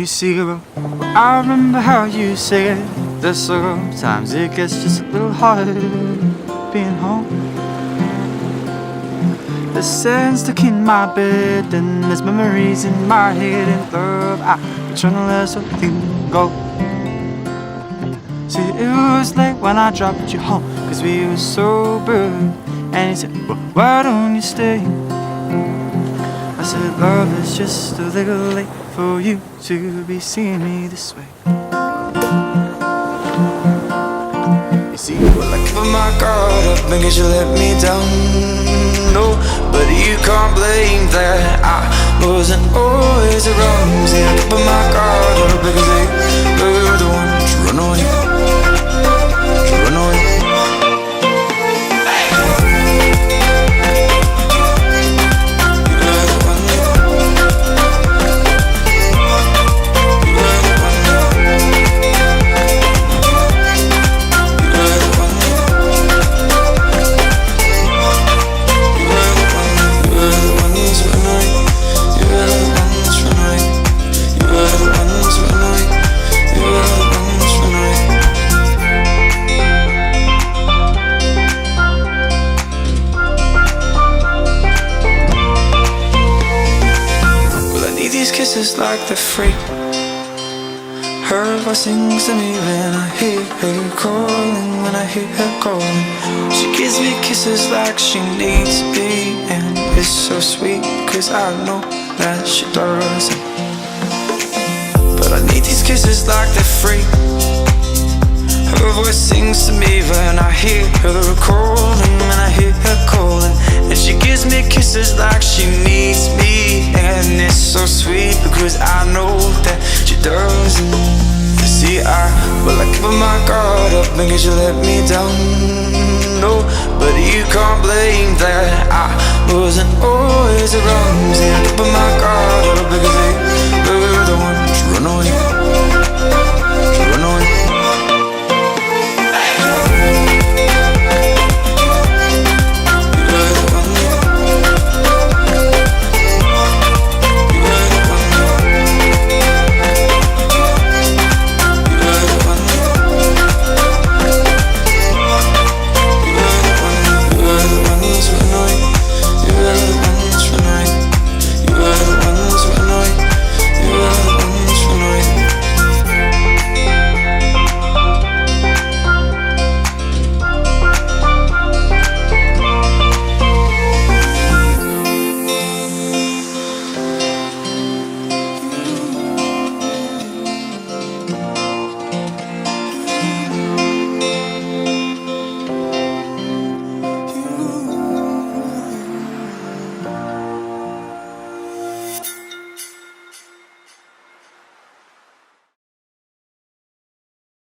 zero. I remember how you said that sometimes it gets just a little hard being home. The sand's stuck in my bed and there's memories in my head. And love, I'm trying to let something go. See, it was late when I dropped you home, cause we were sober. And he said, well, why don't you stay? I said, love, it's just a little late for you to be seeing me this way. You see, well, I put my guard up and guess you let me down. No, but you can't blame that I wasn't always around. See, I put my guard up because they were the ones to run away. To run away. Kisses like they're free. Her voice sings to me when I hear her calling. When I hear her calling, she gives me kisses like she needs me. And it's so sweet, cause I know that she doesn't. But I need these kisses like they're free. Her voice sings to me when I hear her calling. When I hear her calling, and she gives me kisses like she needs me. And it's so sweet because I know that she doesn't. You see, well, I put my guard up and guess you let me down. No, but you can't blame that I wasn't always around. See, I put my guard up because